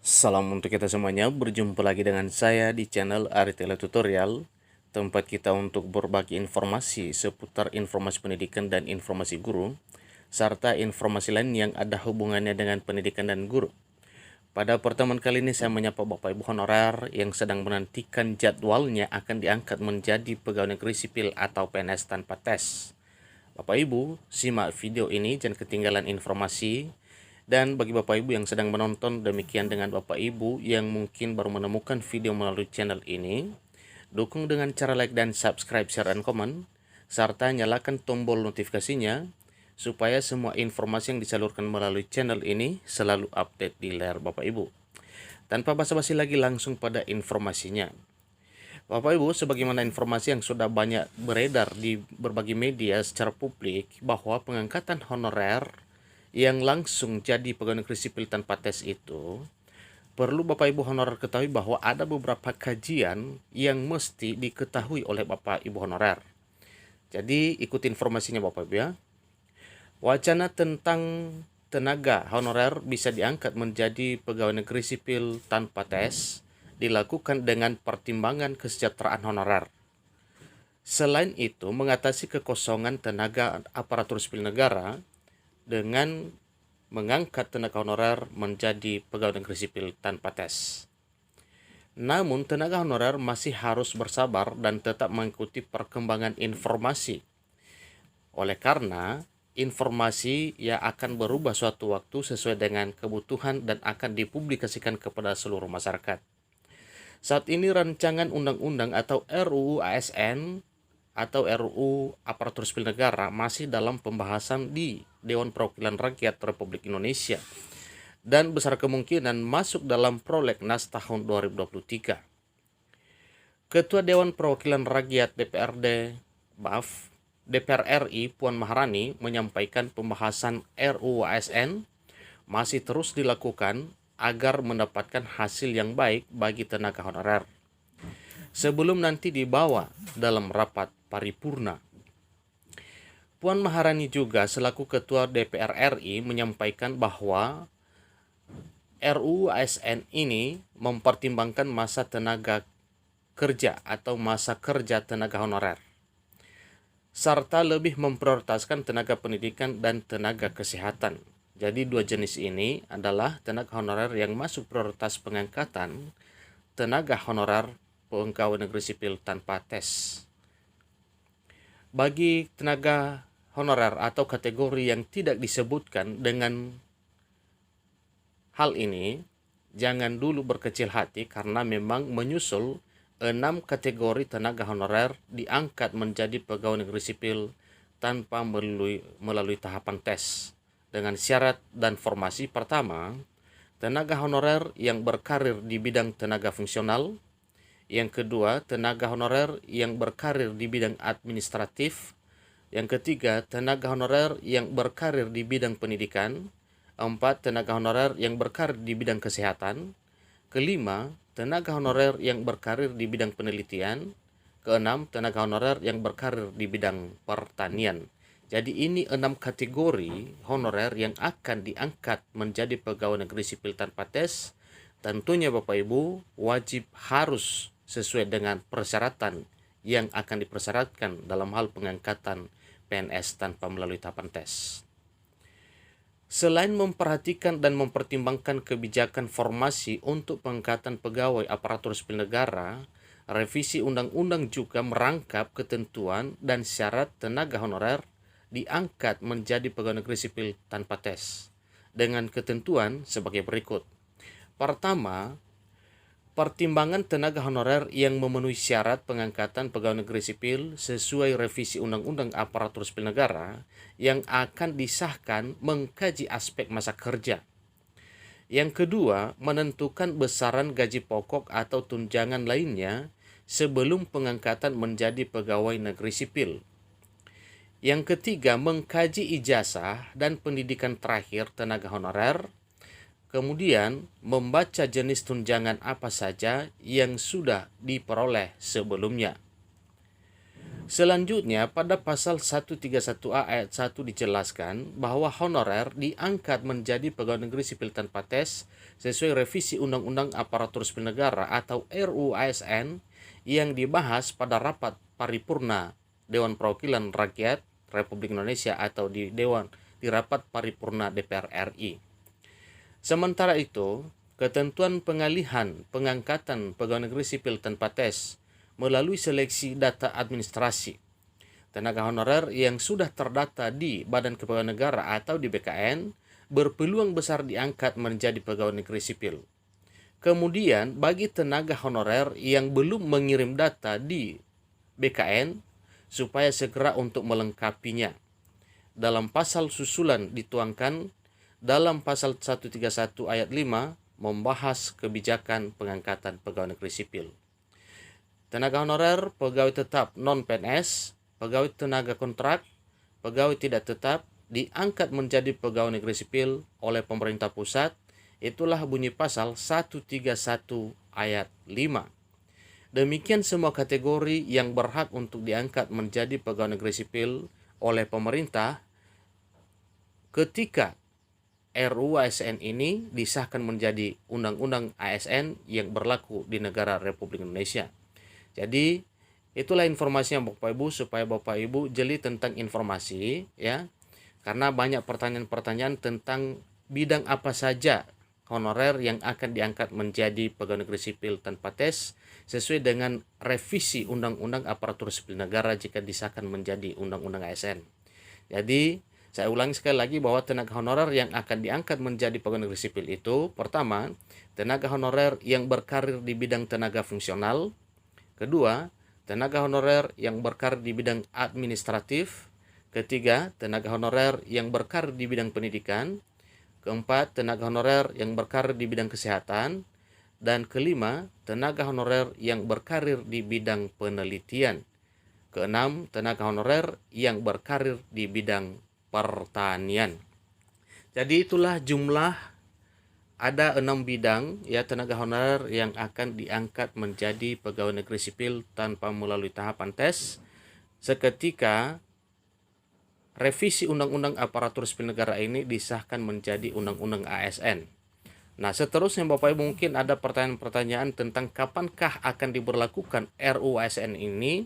Salam untuk kita semuanya, berjumpa lagi dengan saya di channel Aritela Tutorial, tempat kita untuk berbagi informasi seputar informasi pendidikan dan informasi guru, serta informasi lain yang ada hubungannya dengan pendidikan dan guru. Pada pertemuan kali ini saya menyapa Bapak Ibu honorer yang sedang menantikan jadwalnya akan diangkat menjadi pegawai negeri sipil atau PNS tanpa tes. Bapak Ibu, simak video ini jangan ketinggalan informasi. Dan bagi Bapak Ibu yang sedang menonton, demikian dengan Bapak Ibu yang mungkin baru menemukan video melalui channel ini, dukung dengan cara like dan subscribe, share, dan komen, serta nyalakan tombol notifikasinya, supaya semua informasi yang disalurkan melalui channel ini selalu update di layar Bapak Ibu. Tanpa basa-basi lagi, langsung pada informasinya. Bapak Ibu, sebagaimana informasi yang sudah banyak beredar di berbagai media secara publik bahwa pengangkatan honorer yang langsung jadi pegawai negeri sipil tanpa tes itu, perlu Bapak Ibu honorer ketahui bahwa ada beberapa kajian yang mesti diketahui oleh Bapak Ibu honorer. Jadi ikuti informasinya Bapak Ibu ya. Wacana tentang tenaga honorer bisa diangkat menjadi pegawai negeri sipil tanpa tes dilakukan dengan pertimbangan kesejahteraan honorer. Selain itu, mengatasi kekosongan tenaga aparatur sipil negara dengan mengangkat tenaga honorer menjadi pegawai negeri sipil tanpa tes. Namun, tenaga honorer masih harus bersabar dan tetap mengikuti perkembangan informasi. Oleh karena, informasi yang akan berubah suatu waktu sesuai dengan kebutuhan dan akan dipublikasikan kepada seluruh masyarakat. Saat ini rancangan undang-undang atau RUU ASN atau RUU Aparatur Sipil Negara masih dalam pembahasan di Dewan Perwakilan Rakyat Republik Indonesia dan besar kemungkinan masuk dalam prolegnas tahun 2023. Ketua Dewan Perwakilan Rakyat DPR RI Puan Maharani menyampaikan pembahasan RUU ASN masih terus dilakukan agar mendapatkan hasil yang baik bagi tenaga honorer sebelum nanti dibawa dalam rapat paripurna. Puan Maharani juga selaku Ketua DPR RI menyampaikan bahwa RUU ASN ini mempertimbangkan masa tenaga kerja atau masa kerja tenaga honorer, serta lebih memprioritaskan tenaga pendidikan dan tenaga kesehatan. Jadi dua jenis ini adalah tenaga honorer yang masuk prioritas pengangkatan tenaga honorer pegawai negeri sipil tanpa tes. Bagi tenaga honorer atau kategori yang tidak disebutkan dengan hal ini, jangan dulu berkecil hati karena memang menyusul 6 kategori tenaga honorer diangkat menjadi pegawai negeri sipil tanpa melalui tahapan tes. Dengan syarat dan formasi pertama, tenaga honorer yang berkarir di bidang tenaga fungsional. Yang kedua, tenaga honorer yang berkarir di bidang administratif. Yang ketiga, tenaga honorer yang berkarir di bidang pendidikan. 4, tenaga honorer yang berkarir di bidang kesehatan. Kelima, tenaga honorer yang berkarir di bidang penelitian. Keenam, tenaga honorer yang berkarir di bidang pertanian. Jadi ini 6 kategori honorer yang akan diangkat menjadi pegawai negeri sipil tanpa tes. Tentunya Bapak Ibu wajib harus sesuai dengan persyaratan yang akan dipersyaratkan dalam hal pengangkatan PNS tanpa melalui tahapan tes. Selain memperhatikan dan mempertimbangkan kebijakan formasi untuk pengangkatan pegawai aparatur sipil negara, revisi undang-undang juga merangkap ketentuan dan syarat tenaga honorer diangkat menjadi pegawai negeri sipil tanpa tes dengan ketentuan sebagai berikut. Pertama, pertimbangan tenaga honorer yang memenuhi syarat pengangkatan pegawai negeri sipil sesuai revisi Undang-Undang Aparatur Sipil Negara yang akan disahkan mengkaji aspek masa kerja. Yang kedua, menentukan besaran gaji pokok atau tunjangan lainnya sebelum pengangkatan menjadi pegawai negeri sipil. Yang ketiga, mengkaji ijazah dan pendidikan terakhir tenaga honorer. Kemudian, membaca jenis tunjangan apa saja yang sudah diperoleh sebelumnya. Selanjutnya, pada pasal 131A ayat 1 dijelaskan bahwa honorer diangkat menjadi pegawai negeri sipil tanpa tes sesuai revisi Undang-Undang Aparatur Sipil Negara atau RUU ASN yang dibahas pada rapat paripurna Dewan Perwakilan Rakyat Republik Indonesia atau di rapat paripurna DPR RI. Sementara itu, ketentuan pengalihan pengangkatan pegawai negeri sipil tanpa tes melalui seleksi data administrasi. Tenaga honorer yang sudah terdata di Badan Kepegawaian Negara atau di BKN berpeluang besar diangkat menjadi pegawai negeri sipil. Kemudian, bagi tenaga honorer yang belum mengirim data di BKN, supaya segera untuk melengkapinya. Dalam pasal susulan dituangkan dalam pasal 131 ayat 5 membahas kebijakan pengangkatan pegawai negeri sipil. Tenaga honorer, pegawai tetap non-PNS, pegawai tenaga kontrak, pegawai tidak tetap diangkat menjadi pegawai negeri sipil oleh pemerintah pusat. Itulah bunyi pasal 131 ayat 5. Demikian semua kategori yang berhak untuk diangkat menjadi pegawai negeri sipil oleh pemerintah ketika RUU ASN ini disahkan menjadi Undang-Undang ASN yang berlaku di negara Republik Indonesia. Jadi itulah informasi yang Bapak Ibu, supaya Bapak Ibu jeli tentang informasi ya. Karena banyak pertanyaan-pertanyaan tentang bidang apa saja honorer yang akan diangkat menjadi pegawai negeri sipil tanpa tes sesuai dengan revisi Undang-Undang Aparatur Sipil Negara jika disahkan menjadi Undang-Undang ASN. Jadi saya ulangi sekali lagi bahwa tenaga honorer yang akan diangkat menjadi pegawai negeri sipil itu, pertama, tenaga honorer yang berkarir di bidang tenaga fungsional. Kedua, tenaga honorer yang berkarir di bidang administratif. Ketiga, tenaga honorer yang berkarir di bidang pendidikan. Keempat, tenaga honorer yang berkarir di bidang kesehatan. Dan kelima, tenaga honorer yang berkarir di bidang penelitian. Keenam, tenaga honorer yang berkarir di bidang pertanian. Jadi itulah jumlah, ada 6 bidang ya tenaga honorer yang akan diangkat menjadi pegawai negeri sipil tanpa melalui tahapan tes seketika revisi Undang-Undang Aparatur Sipil Negara ini disahkan menjadi Undang-Undang ASN. Nah, seterusnya Bapak Ibu mungkin ada pertanyaan-pertanyaan tentang kapankah akan diberlakukan RUU ASN ini.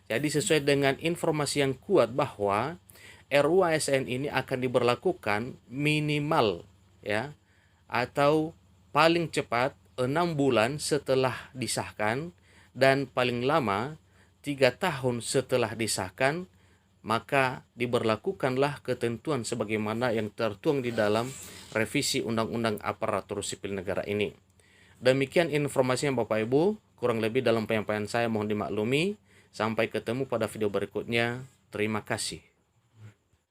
Jadi sesuai dengan informasi yang kuat bahwa RUU ASN ini akan diberlakukan minimal ya atau paling cepat 6 bulan setelah disahkan dan paling lama 3 tahun setelah disahkan, maka diberlakukanlah ketentuan sebagaimana yang tertuang di dalam revisi Undang-Undang Aparatur Sipil Negara ini. Demikian informasi yang Bapak Ibu, kurang lebih dalam penyampaian saya mohon dimaklumi. Sampai ketemu pada video berikutnya. Terima kasih.